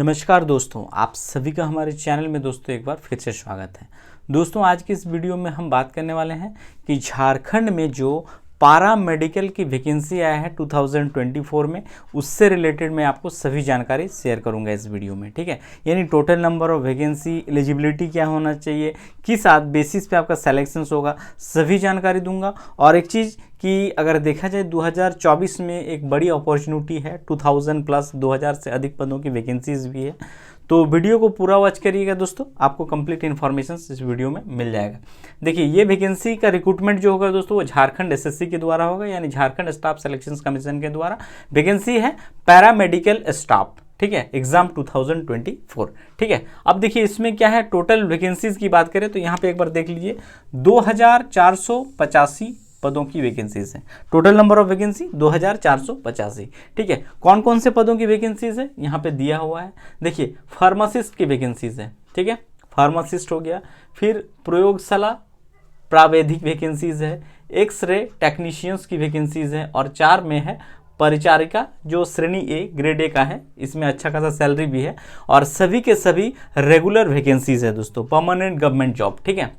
नमस्कार दोस्तों, आप सभी का हमारे चैनल में दोस्तों एक बार फिर से स्वागत है। दोस्तों आज की इस वीडियो में हम बात करने वाले हैं कि झारखंड में जो पारा मेडिकल की वैकेंसी आया है 2024 में, उससे रिलेटेड मैं आपको सभी जानकारी शेयर करूंगा इस वीडियो में। ठीक है, यानी total number of vacancy, eligibility क्या होना चाहिए, किस बेसिस पे आपका सिलेक्शन होगा, सभी जानकारी दूंगा। और एक चीज़ कि अगर देखा जाए 2024 में एक बड़ी अपॉर्चुनिटी है, 2000 प्लस 2000 से अधिक पदों की वैकेंसीज भी है, तो वीडियो को पूरा वॉच करिएगा दोस्तों, आपको कंप्लीट इन्फॉर्मेशन इस वीडियो में मिल जाएगा। देखिए, ये वैकेंसी का रिक्रूटमेंट जो होगा दोस्तों वो झारखंड एसएससी के द्वारा होगा, यानी झारखंड स्टाफ सिलेक्शन कमीशन के द्वारा वैकेंसी है पैरामेडिकल स्टाफ। ठीक है, एग्जाम 2024। ठीक है, अब देखिए इसमें क्या है, टोटल वैकेंसीज की बात करें तो यहाँ पे एक बार देख लीजिए 2485 पदों की वैकेंसीज है। Total number of vacancy 2485। ठीक है, कौन कौन से पदों की वैकेंसीज है यहाँ पे दिया हुआ है। देखिए, फार्मासिस्ट की वैकेंसीज है। ठीक है, फार्मासिस्ट हो गया, फिर प्रयोगशाला प्रावैधिक वैकेंसीज है, एक्सरे टेक्नीशियंस की वैकेंसीज है, और 4 में है परिचारिका जो श्रेणी ए ग्रेड ए का है, इसमें अच्छा खासा सैलरी भी है, और सभी के सभी रेगुलर वैकेंसीज है दोस्तों, परमानेंट गवर्नमेंट जॉब। ठीक है,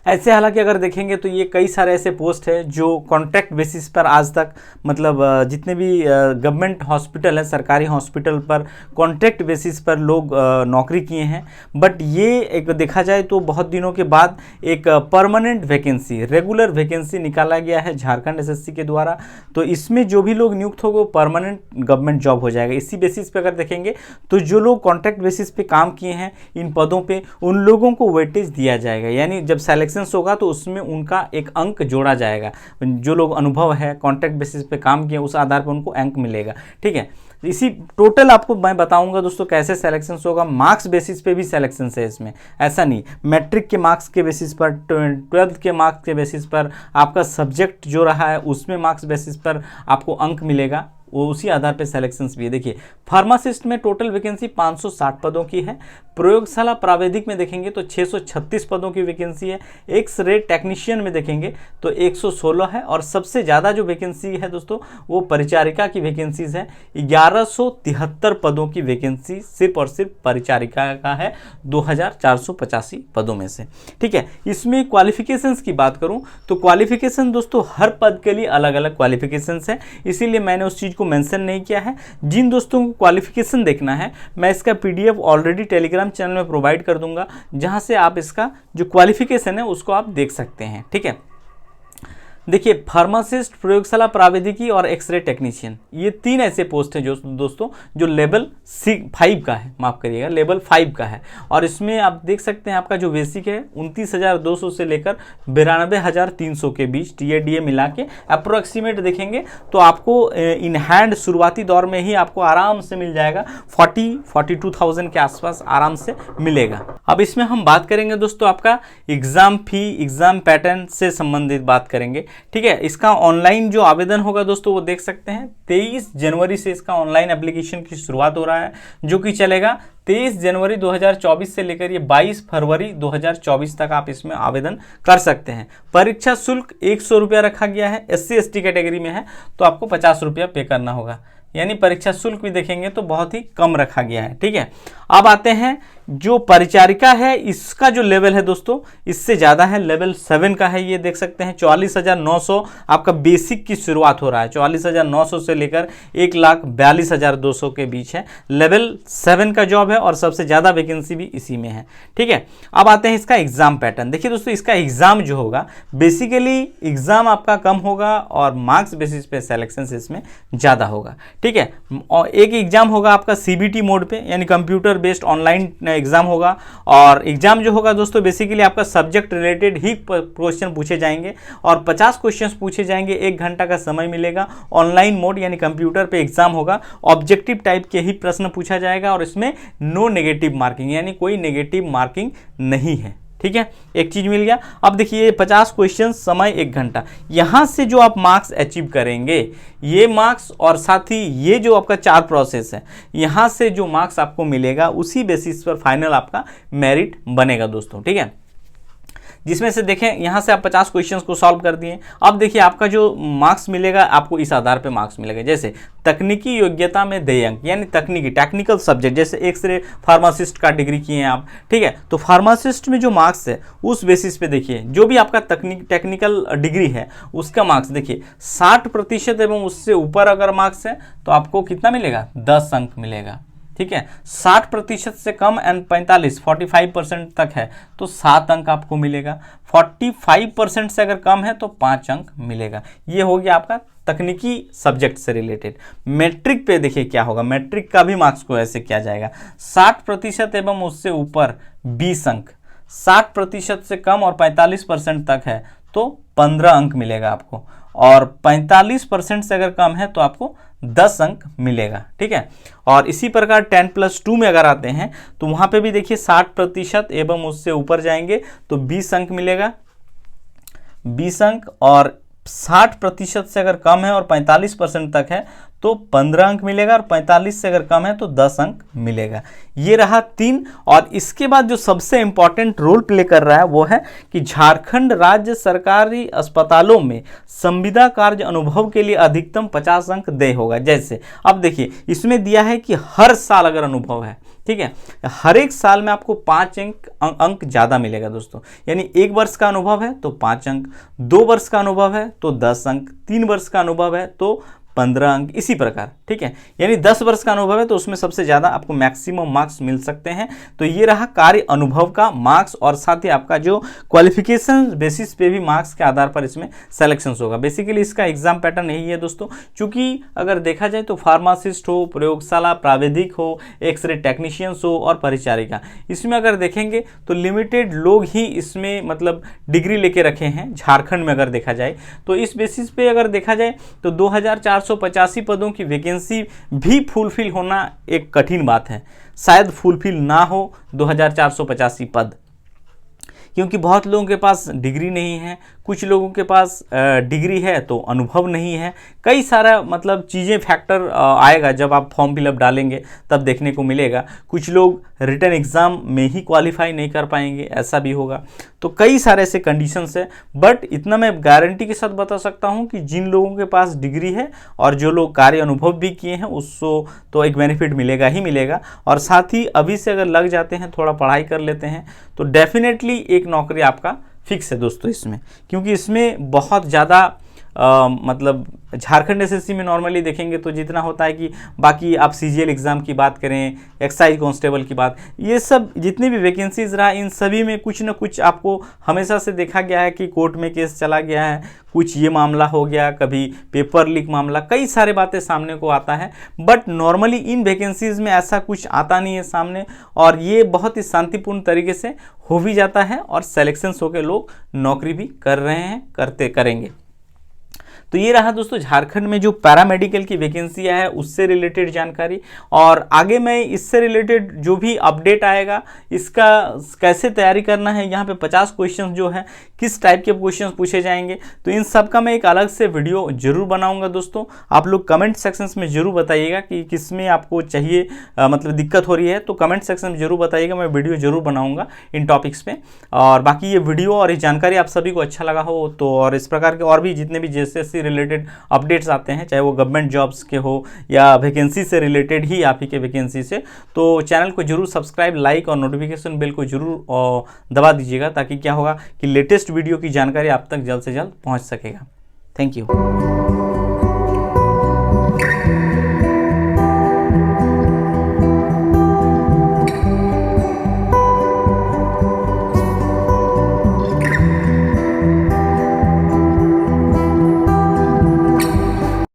ऐसे हालांकि अगर देखेंगे तो ये कई सारे ऐसे पोस्ट है जो कॉन्ट्रैक्ट बेसिस पर आज तक, मतलब जितने भी गवर्नमेंट हॉस्पिटल है, सरकारी हॉस्पिटल पर कॉन्ट्रैक्ट बेसिस पर लोग नौकरी किए हैं। बट ये एक देखा जाए तो बहुत दिनों के बाद एक परमानेंट वैकेंसी, रेगुलर वैकेंसी निकाला गया है झारखंड एसएससी के द्वारा। तो इसमें जो भी लोग नियुक्त होंगे वो परमानेंट गवर्नमेंट जॉब हो जाएगा। इसी बेसिस पे अगर देखेंगे तो जो लोग कॉन्ट्रैक्ट बेसिस पे काम किए हैं इन पदों पे, उन लोगों को वेटेज दिया जाएगा, यानी जब सिलेक्शन होगा तो उसमें उनका एक अंक जोड़ा जाएगा। जो लोग अनुभव है, कॉन्ट्रैक्ट बेसिस पे काम किए, उस आधार पर उनको अंक मिलेगा। ठीक है, इसी टोटल आपको मैं बताऊंगा दोस्तों कैसे सिलेक्शन होगा। मार्क्स बेसिस पे भी सिलेक्शन है इसमें, ऐसा नहीं मैट्रिक के मार्क्स के बेसिस पर, 12th के मार्क्स के बेसिस पर, आपका सब्जेक्ट जो रहा है उसमें मार्क्स बेसिस पर आपको अंक मिलेगा, वो उसी आधार पे सिलेक्शंस भी है। देखिए, फार्मासिस्ट में टोटल वैकेंसी 560 पदों की है। प्रयोगशाला प्रावैधिक में देखेंगे तो 636 पदों की वैकेंसी है। एक्स-रे टेक्नीशियन में देखेंगे तो 116 है, और सबसे ज़्यादा जो वैकेंसी है दोस्तों वो परिचारिका की वैकेंसीज है। 1173 पदों की वैकेंसी सिर्फ और सिर्फ परिचारिका का है 2485 पदों में से। ठीक है, इसमें क्वालिफिकेशंस की बात करूं तो क्वालिफिकेशन दोस्तों हर पद के लिए अलग अलग क्वालिफिकेशंस है, इसीलिए मैंने उस चीज़ को मेंशन नहीं किया है। जिन दोस्तों को क्वालिफिकेशन देखना है, मैं इसका पीडीएफ ऑलरेडी टेलीग्राम चैनल में प्रोवाइड कर दूंगा, जहां से आप इसका जो क्वालिफिकेशन है उसको आप देख सकते हैं। ठीक है, देखिए, फार्मासिस्ट, प्रयोगशाला प्रावैधिकी और एक्सरे टेक्नीशियन, ये 3 ऐसे पोस्ट हैं जो दोस्तों जो लेवल 5 का है, माफ करिएगा लेवल 5 का है। और इसमें आप देख सकते हैं आपका जो बेसिक है 29,200 से लेकर 92,300 के बीच टीए मिला के अप्रोक्सीमेट देखेंगे तो आपको इन हैंड शुरुआती दौर में ही आपको आराम से मिल जाएगा, 42,000 के आसपास आराम से मिलेगा। अब इसमें हम बात करेंगे दोस्तों आपका एग्जाम फी, एग्जाम पैटर्न से संबंधित बात करेंगे। ठीक है, इसका ऑनलाइन जो आवेदन होगा दोस्तों वो देख सकते हैं 23 जनवरी से इसका ऑनलाइन एप्लीकेशन की शुरुआत हो रहा है, जो कि चलेगा 23 जनवरी 2024 से लेकर ये 22 फरवरी 2024 तक आप इसमें आवेदन कर सकते हैं। परीक्षा शुल्क 100 रुपया रखा गया है। SC/ST कैटेगरी में है तो आपको 50 रुपया पे करना होगा, यानी परीक्षा शुल्क भी देखेंगे तो बहुत ही कम रखा गया है। ठीक है, अब आते हैं जो परिचारिका है, इसका जो लेवल है दोस्तों इससे ज़्यादा है, लेवल 7 का है। ये देख सकते हैं 44,900 आपका बेसिक की शुरुआत हो रहा है, 44,900 से लेकर 1,42,200 के बीच है। लेवल 7 का जॉब है और सबसे ज़्यादा वैकेंसी भी इसी में है। ठीक है, अब आते हैं इसका एग्जाम पैटर्न। देखिए दोस्तों, इसका एग्जाम जो होगा बेसिकली एग्जाम आपका कम होगा और मार्क्स बेसिस पे सिलेक्शन इसमें ज़्यादा होगा। ठीक है, और एक एग्जाम होगा आपका CBT मोड पे, यानी कंप्यूटर बेस्ड ऑनलाइन एग्जाम होगा। और एग्जाम जो होगा दोस्तों बेसिकली आपका सब्जेक्ट रिलेटेड ही क्वेश्चन पूछे जाएंगे, और 50 क्वेश्चन पूछे जाएंगे, 1 घंटा का समय मिलेगा। ऑनलाइन मोड यानी कंप्यूटर पे एग्जाम होगा, ऑब्जेक्टिव टाइप के ही प्रश्न पूछा जाएगा, और इसमें नो नेगेटिव मार्किंग, यानी कोई नेगेटिव मार्किंग नहीं है। ठीक है, एक चीज मिल गया। अब देखिए 50 क्वेश्चन, समय 1 घंटा, यहां से जो आप मार्क्स अचीव करेंगे, ये मार्क्स और साथ ही ये जो आपका 4 प्रोसेस है, यहां से जो मार्क्स आपको मिलेगा उसी बेसिस पर फाइनल आपका मेरिट बनेगा दोस्तों। ठीक है, जिसमें से देखें यहाँ से आप 50 क्वेश्चंस को सॉल्व कर दिए। अब देखिए आपका जो मार्क्स मिलेगा आपको इस आधार पे मार्क्स मिलेगा, जैसे तकनीकी योग्यता में 2 अंक, यानी टेक्निकल सब्जेक्ट, जैसे एक्सरे फार्मासिस्ट का डिग्री किए हैं आप, ठीक है, तो फार्मासिस्ट में जो मार्क्स है उस बेसिस पे देखिए जो भी आपका टेक्निकल डिग्री है उसका मार्क्स देखिए 60% एवं उससे ऊपर अगर मार्क्स है तो आपको कितना मिलेगा, 10 अंक मिलेगा, ठीक है। 60% से कम एंड 45% तक है तो 7 अंक आपको मिलेगा। 45% से अगर कम है तो 5 अंक मिलेगा। ये हो गया आपका तकनीकी सब्जेक्ट से रिलेटेड। मैट्रिक पे देखिए क्या होगा, मैट्रिक का भी मार्क्स को ऐसे किया जाएगा, 60% एवं उससे ऊपर 20 अंक, 60% से कम और 45% तक है तो 15 अंक मिलेगा आपको, और 45% से अगर कम है तो आपको 10 अंक मिलेगा, ठीक है। और इसी प्रकार 10+2 में अगर आते हैं तो वहाँ पे भी देखिए 60% एवं उससे ऊपर जाएंगे तो 20 अंक मिलेगा, 20 अंक, और 60% से अगर कम है और 45% तक है तो 15 अंक मिलेगा, और 45 से अगर कम है तो 10 अंक मिलेगा। ये रहा 3। और इसके बाद जो सबसे इंपॉर्टेंट रोल प्ले कर रहा है वो है कि झारखंड राज्य सरकारी अस्पतालों में संविदा कार्य अनुभव के लिए अधिकतम 50 अंक देय होगा। जैसे अब देखिए इसमें दिया है कि हर साल अगर अनुभव है, ठीक है, हर एक साल में आपको 5 अंक ज़्यादा मिलेगा दोस्तों, यानी 1 वर्ष का अनुभव है तो 5 अंक, 2 वर्ष का अनुभव है तो 10 अंक, 3 वर्ष का अनुभव है तो 15 अंक, इसी प्रकार, ठीक है। यानी 10 वर्ष का अनुभव है तो उसमें सबसे ज़्यादा आपको मैक्सिमम मार्क्स मिल सकते हैं। तो ये रहा कार्य अनुभव का मार्क्स, और साथ ही आपका जो क्वालिफिकेशन बेसिस पे भी मार्क्स के आधार पर इसमें सेलेक्शंस होगा। बेसिकली इसका एग्जाम पैटर्न यही है दोस्तों, क्योंकि अगर देखा जाए तो फार्मासिस्ट हो, प्रयोगशाला प्राविधिक हो, एक्सरे टेक्नीशियंस हो और परिचारिका, इसमें अगर देखेंगे तो लिमिटेड लोग ही इसमें मतलब डिग्री लेके रखे हैं झारखंड में अगर देखा जाए। तो इस बेसिस पे अगर देखा जाए तो 2485 पदों की वैकेंसी भी फुलफिल होना एक कठिन बात है, शायद फुलफिल ना हो 2485 पद, क्योंकि बहुत लोगों के पास डिग्री नहीं है, कुछ लोगों के पास डिग्री है तो अनुभव नहीं है, कई सारा मतलब चीज़ें फैक्टर आएगा जब आप फॉर्म फिलअप डालेंगे तब देखने को मिलेगा। कुछ लोग रिटन एग्ज़ाम में ही क्वालिफाई नहीं कर पाएंगे, ऐसा भी होगा। तो कई सारे ऐसे कंडीशंस है, बट इतना मैं गारंटी के साथ बता सकता हूं कि जिन लोगों के पास डिग्री है और जो लोग कार्य अनुभव भी किए हैं उसको तो एक बेनिफिट मिलेगा ही मिलेगा। और साथ ही अभी से अगर लग जाते हैं, थोड़ा पढ़ाई कर लेते हैं तो डेफिनेटली एक नौकरी आपका फिक्स है दोस्तों इसमें, क्योंकि इसमें बहुत ज़्यादा मतलब झारखंड एसएससी में नॉर्मली देखेंगे तो जितना होता है कि बाकी आप सीजीएल एग्ज़ाम की बात करें, एक्साइज कांस्टेबल की बात, ये सब जितनी भी वैकेंसीज रहा इन सभी में कुछ ना कुछ आपको हमेशा से देखा गया है कि कोर्ट में केस चला गया है, कुछ ये मामला हो गया, कभी पेपर लीक मामला, कई सारे बातें सामने को आता है। बट नॉर्मली इन वैकेंसीज में ऐसा कुछ आता नहीं है सामने, और ये बहुत ही शांतिपूर्ण तरीके से हो भी जाता है और सिलेक्शंस होकर लोग नौकरी भी कर रहे हैं, करेंगे। तो ये रहा दोस्तों झारखंड में जो पैरामेडिकल की वैकेंसियाँ है उससे रिलेटेड जानकारी। और आगे मैं इससे रिलेटेड जो भी अपडेट आएगा, इसका कैसे तैयारी करना है, यहाँ पे 50 क्वेश्चन जो है किस टाइप के क्वेश्चन पूछे जाएंगे, तो इन सब का मैं एक अलग से वीडियो जरूर बनाऊंगा दोस्तों। आप लोग कमेंट सेक्शंस में जरूर बताइएगा कि किस में आपको चाहिए, मतलब दिक्कत हो रही है, तो कमेंट सेक्शन में जरूर बताइएगा, मैं वीडियो जरूर बनाऊंगा इन टॉपिक्स पे। और बाकी ये वीडियो और ये जानकारी आप सभी को अच्छा लगा हो तो, और इस प्रकार के और भी जितने भी JSS रिलेटेड अपडेट्स आते हैं, चाहे वो गवर्नमेंट जॉब्स के हो या वैकेंसी से रिलेटेड ही आप ही के वैकेंसी से, तो चैनल को जरूर सब्सक्राइब, लाइक और नोटिफिकेशन बेल को जरूर दबा दीजिएगा, ताकि क्या होगा कि लेटेस्ट वीडियो की जानकारी आप तक जल्द से जल्द पहुंच सकेगा। Thank you.